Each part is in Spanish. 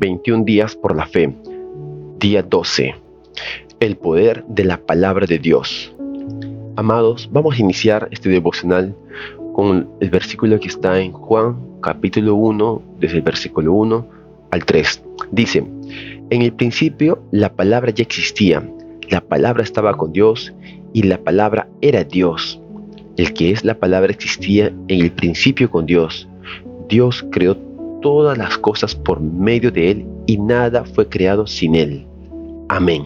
21 días por la fe. Día 12. El poder de la palabra de Dios. Amados, vamos a iniciar este devocional con el versículo que está en Juan capítulo 1, desde el versículo 1 al 3. Dice: en el principio la palabra ya existía, la palabra estaba con Dios y la palabra era Dios. El que es la palabra existía en el principio con Dios. Dios creó todas las cosas por medio de Él y nada fue creado sin Él. Amén.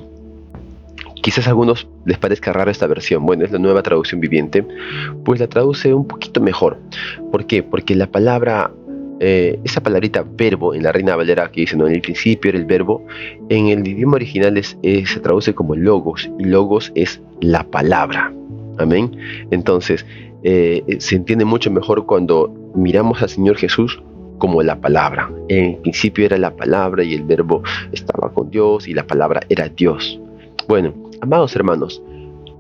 Quizás a algunos les parezca rara esta versión. Bueno, es la Nueva Traducción Viviente, pues la traduce un poquito mejor. ¿Por qué? Porque la palabra, esa palabrita verbo en la Reina Valera que dice, no, en el principio era el verbo, en el idioma original se traduce como logos, y logos es la palabra. Amén. Entonces, se entiende mucho mejor cuando miramos al Señor Jesús como la palabra. En el principio era la palabra y el verbo estaba con Dios y la palabra era Dios. Bueno, amados hermanos,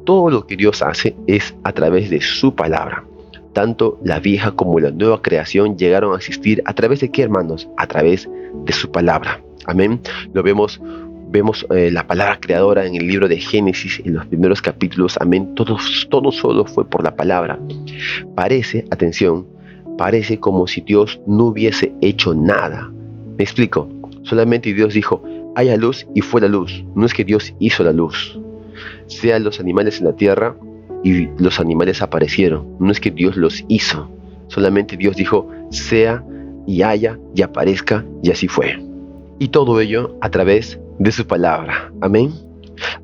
todo lo que Dios hace es a través de su palabra. Tanto la vieja como la nueva creación llegaron a existir a través de ¿qué, hermanos? A través de su palabra. Amén. Lo vemos la palabra creadora en el libro de Génesis, en los primeros capítulos. Amén. Todo solo fue por la palabra. Parece como si Dios no hubiese hecho nada. ¿Me explico? Solamente Dios dijo: haya luz, y fue la luz. No es que Dios hizo la luz. Sean los animales en la tierra, y los animales aparecieron. No es que Dios los hizo. Solamente Dios dijo: sea, y haya, y aparezca, y así fue. Y todo ello a través de su palabra. Amén.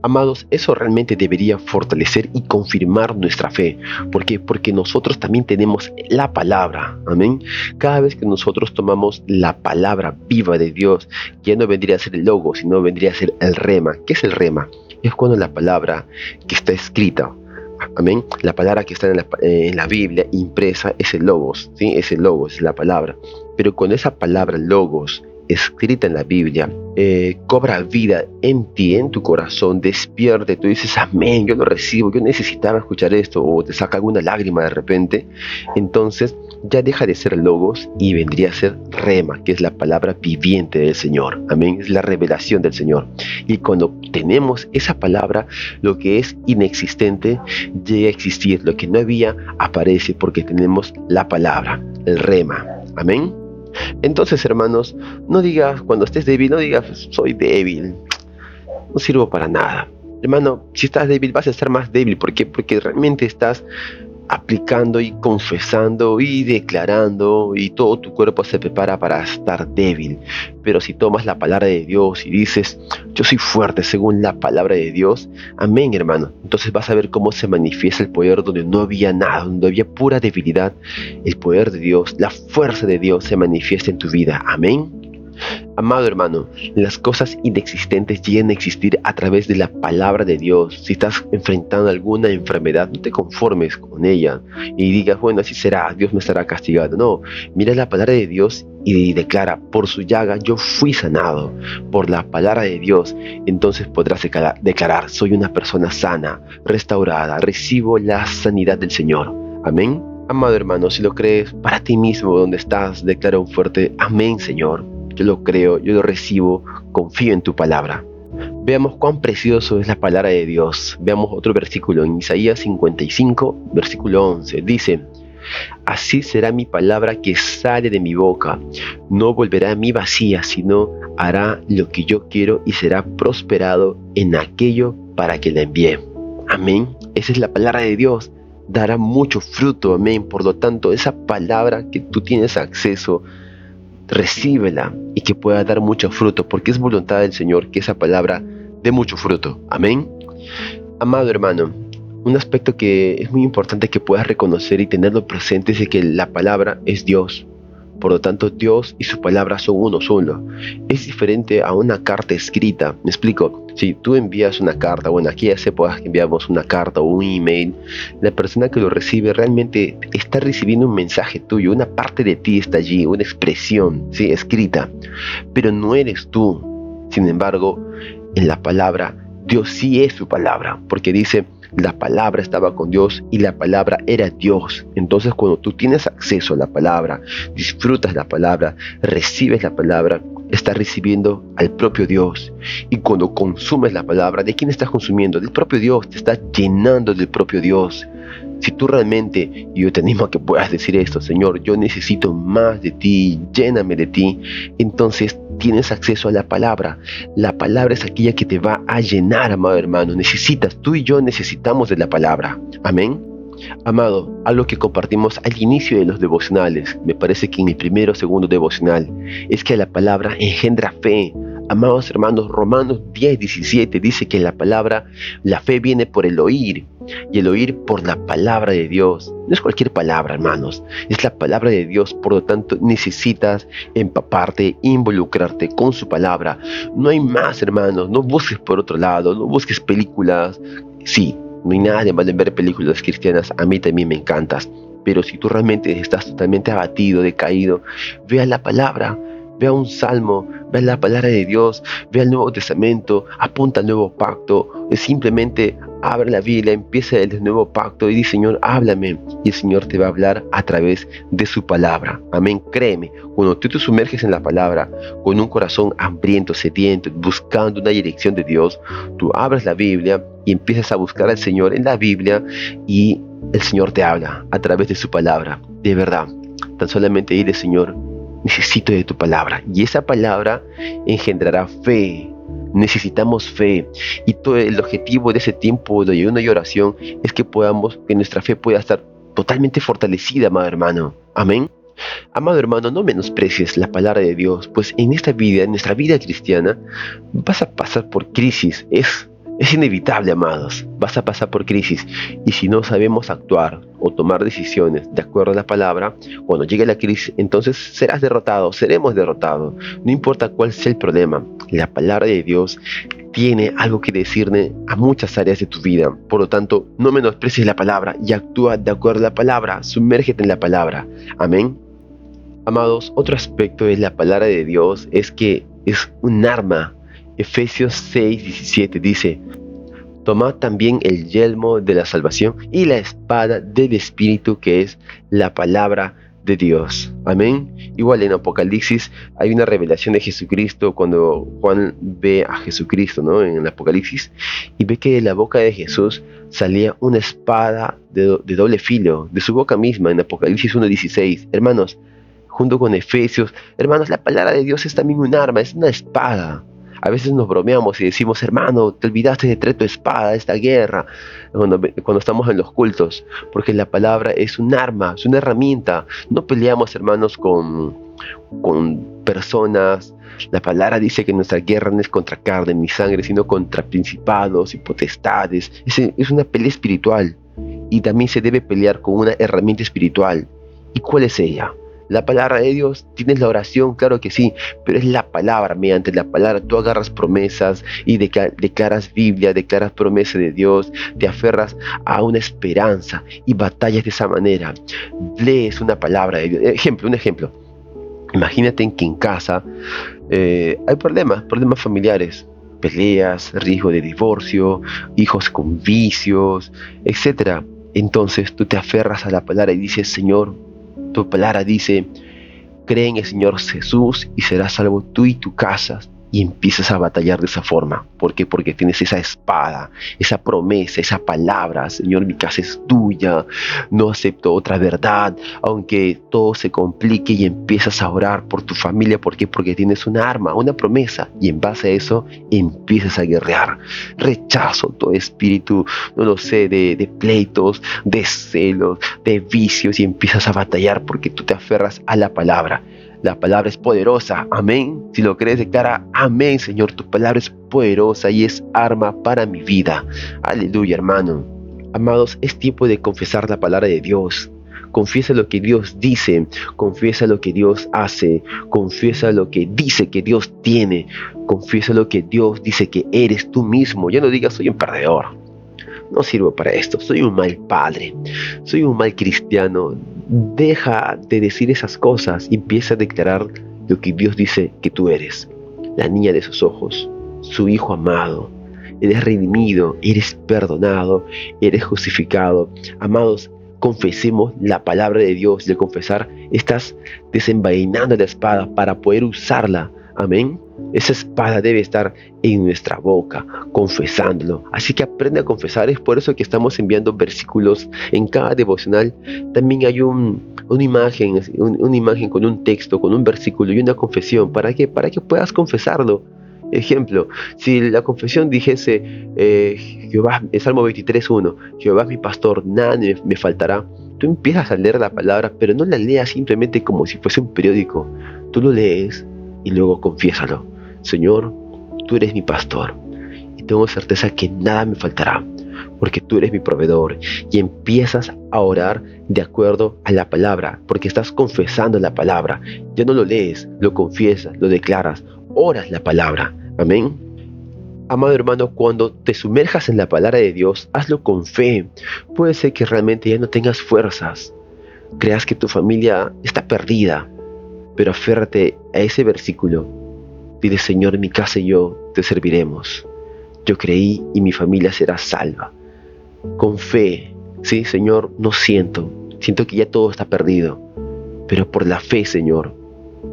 Amados, eso realmente debería fortalecer y confirmar nuestra fe. ¿Por qué? Porque nosotros también tenemos la palabra. Amén. Cada vez que nosotros tomamos la palabra viva de Dios, ya no vendría a ser el logo, sino vendría a ser el rema. ¿Qué es el rema? Es cuando la palabra que está escrita, amén, la palabra que está en la Biblia impresa es el logos, ¿sí? Es el logos, es la palabra. Pero cuando esa palabra logos escrita en la Biblia cobra vida en ti, en tu corazón, despierte, tú dices: amén, yo lo recibo, yo necesitaba escuchar esto, o te saca alguna lágrima de repente, entonces ya deja de ser logos y vendría a ser rema, que es la palabra viviente del Señor. Amén, es la revelación del Señor. Y cuando tenemos esa palabra, lo que es inexistente llega a existir, lo que no había aparece, porque tenemos la palabra, el rema. Amén. Entonces, hermanos, no digas cuando estés débil, no digas: soy débil, no sirvo para nada. Hermano, si estás débil vas a estar más débil. ¿Por qué? Porque realmente estás aplicando y confesando y declarando, y todo tu cuerpo se prepara para estar débil. Pero si tomas la palabra de Dios y dices: yo soy fuerte según la palabra de Dios, amén, hermano, entonces vas a ver cómo se manifiesta el poder donde no había nada, donde había pura debilidad. El poder de Dios, la fuerza de Dios se manifiesta en tu vida. Amén. Amado hermano, las cosas inexistentes llegan a existir a través de la palabra de Dios. Si estás enfrentando alguna enfermedad, no te conformes con ella y digas: bueno, así será, Dios me estará castigando. No, mira la palabra de Dios y declara: por su llaga yo fui sanado. Por la palabra de Dios, entonces podrás declarar: soy una persona sana, restaurada, recibo la sanidad del Señor. Amén. Amado hermano, si lo crees para ti mismo donde estás, declara un fuerte: amén, Señor. Yo lo creo, yo lo recibo, confío en tu palabra. Veamos cuán precioso es la palabra de Dios. Veamos otro versículo en Isaías 55, versículo 11. Dice: así será mi palabra que sale de mi boca. No volverá a mí vacía, sino hará lo que yo quiero y será prosperado en aquello para que la envíe. Amén. Esa es la palabra de Dios. Dará mucho fruto. Amén. Por lo tanto, esa palabra que tú tienes acceso, recíbela y que pueda dar mucho fruto, porque es voluntad del Señor que esa palabra dé mucho fruto. Amén. Amado hermano, un aspecto que es muy importante que puedas reconocer y tenerlo presente es que la palabra es Dios. Por lo tanto, Dios y su palabra son uno solo. Es diferente a una carta escrita. Me explico. Si tú envías una carta, bueno, aquí en aquellas épocas enviamos una carta o un email, la persona que lo recibe realmente está recibiendo un mensaje tuyo, una parte de ti está allí, una expresión, ¿sí?, escrita, pero no eres tú. Sin embargo, en la palabra, Dios sí es su palabra, porque dice: La palabra estaba con Dios y la palabra era Dios. Entonces, cuando tú tienes acceso a la palabra, disfrutas la palabra, recibes la palabra, estás recibiendo al propio Dios. Y cuando consumes la palabra, ¿de quién estás consumiendo? Del propio Dios, te estás llenando del propio Dios. Si tú realmente, y yo te animo a que puedas decir esto: Señor, yo necesito más de ti, lléname de ti, entonces tienes acceso a la palabra. La palabra es aquella que te va a llenar, amado hermano. Tú y yo necesitamos de la palabra. Amén. Amado, algo que compartimos al inicio de los devocionales, me parece que en el primero o segundo devocional, es que la palabra engendra fe. Amados hermanos, Romanos 10:17 dice que la fe viene por el oír, y el oír por la palabra de Dios. No es cualquier palabra, hermanos, es la palabra de Dios. Por lo tanto, necesitas empaparte, involucrarte con su palabra. No hay más, hermanos. No busques por otro lado, no busques películas. Sí, no hay nada de malo en ver películas cristianas, a mí también me encantas. Pero si tú realmente estás totalmente abatido, decaído, vea la palabra, vea un salmo, vea la palabra de Dios, vea el Nuevo Testamento, apunta al Nuevo Pacto, simplemente abre la Biblia, empieza el Nuevo Pacto y dice: Señor, háblame. Y el Señor te va a hablar a través de su palabra. Amén. Créeme, cuando tú te sumerges en la palabra con un corazón hambriento, sediento, buscando una dirección de Dios, tú abres la Biblia y empiezas a buscar al Señor en la Biblia, y el Señor te habla a través de su palabra. De verdad, tan solamente dile: Señor, necesito de tu palabra. Y esa palabra engendrará fe. Necesitamos fe, y todo el objetivo de ese tiempo de ayuno y oración es que nuestra fe pueda estar totalmente fortalecida, amado hermano. Amén. Amado hermano, no menosprecies la palabra de Dios, pues en esta vida, en nuestra vida cristiana, vas a pasar por crisis. Es inevitable, amados. Vas a pasar por crisis. Y si no sabemos actuar o tomar decisiones de acuerdo a la palabra, cuando llegue la crisis, entonces serás derrotado, seremos derrotados. No importa cuál sea el problema, la palabra de Dios tiene algo que decirle a muchas áreas de tu vida. Por lo tanto, no menosprecies la palabra y actúa de acuerdo a la palabra. Sumérgete en la palabra. Amén. Amados, otro aspecto de la palabra de Dios es que es un arma. Efesios 6:17 dice: tomad también el yelmo de la salvación y la espada del Espíritu, que es la palabra de Dios. Amén. Igual en Apocalipsis hay una revelación de Jesucristo, cuando Juan ve a Jesucristo, ¿no?, en el Apocalipsis, y ve que de la boca de Jesús salía una espada de doble filo, de su boca misma, en Apocalipsis 1:16. Hermanos, junto con Efesios, hermanos, la palabra de Dios es también un arma, es una espada. A veces nos bromeamos y decimos: hermano, te olvidaste de traer tu espada a esta guerra, cuando estamos en los cultos, porque la palabra es un arma, es una herramienta. No peleamos, hermanos, con personas. La palabra dice que nuestra guerra no es contra carne ni sangre, sino contra principados y potestades. Es una pelea espiritual, y también se debe pelear con una herramienta espiritual. ¿Y cuál es ella? La palabra de Dios. ¿Tienes la oración? Claro que sí, pero es la palabra. Mediante la palabra tú agarras promesas y declaras Biblia, declaras promesa de Dios, te aferras a una esperanza y batallas de esa manera. Lees una palabra de Dios. Un ejemplo. Imagínate que en casa hay problemas familiares, peleas, riesgo de divorcio, hijos con vicios, etc. Entonces tú te aferras a la palabra y dices: Señor, tu palabra dice: cree en el Señor Jesús y serás salvo tú y tu casa. Y empiezas a batallar de esa forma. ¿Por qué? Porque tienes esa espada, esa promesa, esa palabra: Señor, mi casa es tuya, no acepto otra verdad. Aunque todo se complique, y empiezas a orar por tu familia. ¿Por qué? Porque tienes una arma, una promesa, y en base a eso empiezas a guerrear. Rechazo todo espíritu, no lo sé, de pleitos, de celos, de vicios, y empiezas a batallar porque tú te aferras a la palabra. La palabra es poderosa, amén. Si lo crees, declara: amén, Señor, tu palabra es poderosa y es arma para mi vida. Aleluya, hermano. Amados, es tiempo de confesar la palabra de Dios. Confiesa lo que Dios dice, confiesa lo que Dios hace, confiesa lo que dice que Dios tiene, confiesa lo que Dios dice que eres tú mismo. Ya no digas: soy un perdedor, no sirvo para esto, soy un mal padre, soy un mal cristiano. Deja de decir esas cosas y empieza a declarar lo que Dios dice que tú eres: la niña de sus ojos, su hijo amado, eres redimido, eres perdonado, eres justificado. Amados, confesemos la palabra de Dios. Y al confesar, estás desenvainando la espada para poder usarla. Amén. Esa espada debe estar en nuestra boca, confesándolo. Así que aprende a confesar. Es por eso que estamos enviando versículos en cada devocional. También hay una imagen con un texto, con un versículo y una confesión. ¿Para qué? Para que puedas confesarlo. Ejemplo, si la confesión dijese, Jehová, en Salmo 23:1, Jehová es mi pastor, nada me faltará. Tú empiezas a leer la palabra, pero no la leas simplemente como si fuese un periódico. Tú lo lees y luego confiésalo. Señor, tú eres mi pastor y tengo certeza que nada me faltará, porque tú eres mi proveedor. Y empiezas a orar de acuerdo a la palabra, porque estás confesando la palabra. Ya no lo lees, lo confiesas, lo declaras, oras la palabra. Amén. Amado hermano, cuando te sumerjas en la palabra de Dios, hazlo con fe. Puede ser que realmente ya no tengas fuerzas, creas que tu familia está perdida, pero aférrate a ese versículo. Dile: Señor, mi casa y yo te serviremos. Yo creí y mi familia será salva. Con fe, sí, Señor, no siento que ya todo está perdido, pero por la fe, Señor,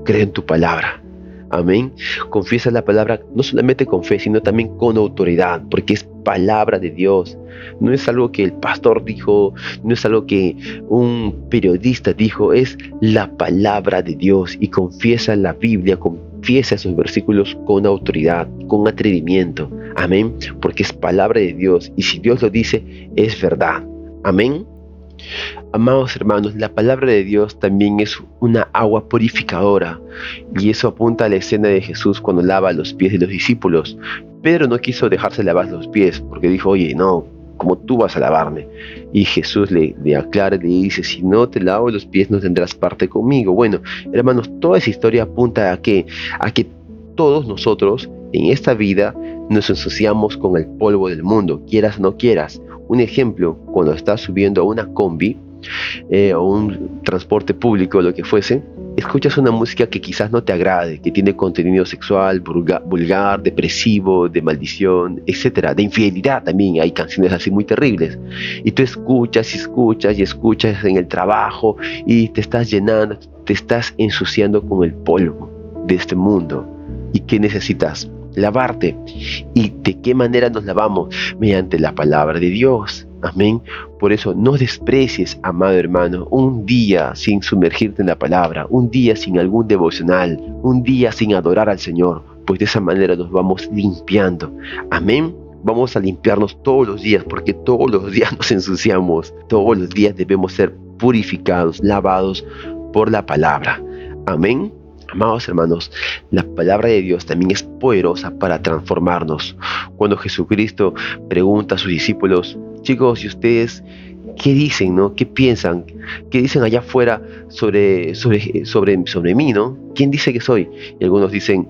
creo en tu palabra. Amén. Confiesa la palabra no solamente con fe, sino también con autoridad, porque es palabra de Dios. No es algo que el pastor dijo, no es algo que un periodista dijo, es la palabra de Dios. Y confiesa la Biblia, confiesa esos versículos con autoridad, con atrevimiento. Amén. Porque es palabra de Dios, y si Dios lo dice, es verdad. Amén. Amados hermanos, la palabra de Dios también es una agua purificadora, y eso apunta a la escena de Jesús cuando lava los pies de los discípulos. Pedro no quiso dejarse lavar los pies porque dijo: oye, no, ¿cómo tú vas a lavarme? Y Jesús le aclara y le dice: si no te lavo los pies no tendrás parte conmigo. Bueno, hermanos, toda esa historia apunta a que todos nosotros en esta vida nos ensuciamos con el polvo del mundo, quieras o no quieras. Un ejemplo, cuando estás subiendo a una combi o un transporte público o lo que fuese, escuchas una música que quizás no te agrade, que tiene contenido sexual, vulgar, depresivo, de maldición, etcétera, de infidelidad también. Hay canciones así muy terribles. Y tú escuchas y escuchas y escuchas en el trabajo y te estás llenando, te estás ensuciando con el polvo de este mundo. ¿Y qué necesitas? Lavarte. ¿Y de qué manera nos lavamos? Mediante la palabra de Dios. Amén. Por eso no desprecies, amado hermano, un día sin sumergirte en la palabra, un día sin algún devocional, un día sin adorar al Señor, pues de esa manera nos vamos limpiando. Amén. Vamos a limpiarnos todos los días, porque todos los días nos ensuciamos. Todos los días debemos ser purificados, lavados por la palabra. Amén. Amados hermanos, la palabra de Dios también es poderosa para transformarnos. Cuando Jesucristo pregunta a sus discípulos: chicos, ¿y ustedes qué dicen, no? ¿Qué piensan? ¿Qué dicen allá afuera sobre mí, no? ¿Quién dice que soy? Y algunos dicen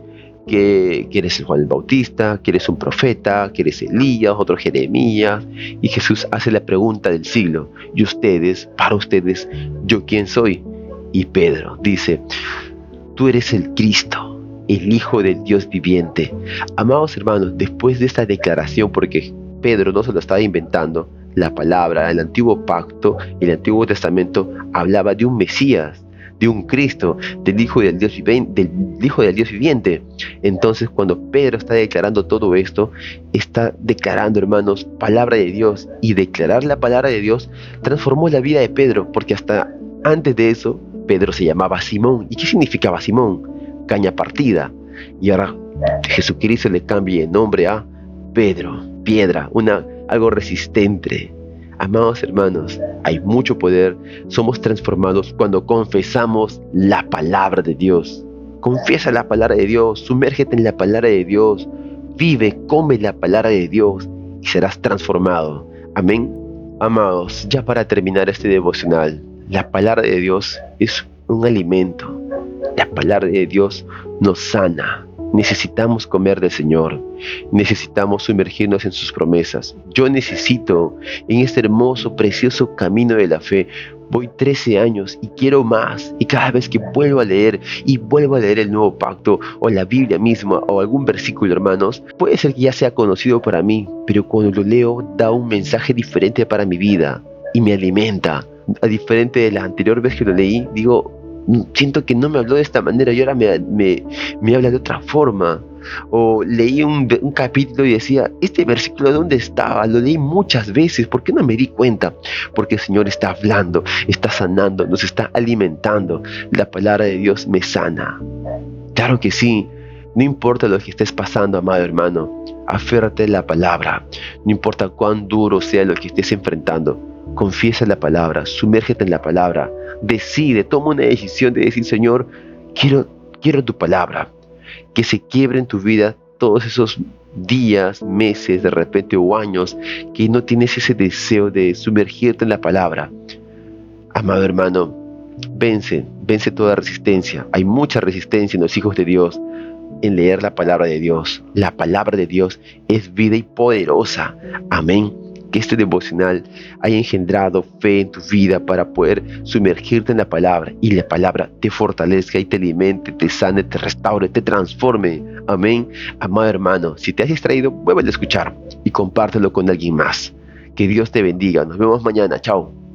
que eres Juan el Bautista, que eres un profeta, que eres Elías, otro Jeremías. Y Jesús hace la pregunta del siglo: ¿y ustedes, para ustedes, yo quién soy? Y Pedro dice: tú eres el Cristo, el Hijo del Dios viviente. Amados hermanos, después de esta declaración, porque Pedro no se lo estaba inventando, la palabra, el antiguo pacto, el antiguo testamento hablaba de un Mesías, de un Cristo, del Hijo del Dios viviente. Entonces, cuando Pedro está declarando todo esto, está declarando, hermanos, palabra de Dios. Y declarar la palabra de Dios transformó la vida de Pedro, porque hasta antes de eso Pedro se llamaba Simón. ¿Y qué significaba Simón? Caña partida. Y ahora Jesucristo le cambia el nombre a Pedro, piedra, algo resistente. Amados hermanos, hay mucho poder. Somos transformados cuando confesamos la palabra de Dios. Confiesa la palabra de Dios, sumérgete en la palabra de Dios, vive, come la palabra de Dios y serás transformado. Amén. Amados, ya para terminar este devocional, la palabra de Dios es un alimento. La palabra de Dios nos sana. Necesitamos comer del Señor. Necesitamos sumergirnos en sus promesas. Yo necesito, en este hermoso, precioso camino de la fe, Voy 13 años y quiero más. Y cada vez que vuelvo a leer el Nuevo Pacto o la Biblia misma o algún versículo, hermanos, puede ser que ya sea conocido para mí, pero cuando lo leo da un mensaje diferente para mi vida y me alimenta. A diferente de la anterior vez que lo leí, digo, siento que no me habló de esta manera y ahora me habla de otra forma. O leí un capítulo y decía, este versículo ¿dónde estaba? Lo leí muchas veces, ¿por qué no me di cuenta? Porque el Señor está hablando, está sanando, nos está alimentando. La palabra de Dios me sana. Claro que sí, no importa lo que estés pasando, amado hermano, aférrate a la palabra. No importa cuán duro sea lo que estés enfrentando, confiesa la palabra, sumérgete en la palabra, decide, toma una decisión de decir, Señor, quiero tu palabra, que se quiebre en tu vida todos esos días, meses, de repente o años que no tienes ese deseo de sumergirte en la palabra. Amado hermano, vence toda resistencia. Hay mucha resistencia en los hijos de Dios en leer la palabra de Dios. La palabra de Dios es vida y poderosa. Amén. Que este devocional haya engendrado fe en tu vida para poder sumergirte en la palabra y la palabra te fortalezca y te alimente, te sane, te restaure, te transforme. Amén. Amado hermano, si te has distraído, vuelve a escuchar y compártelo con alguien más. Que Dios te bendiga. Nos vemos mañana. Chao.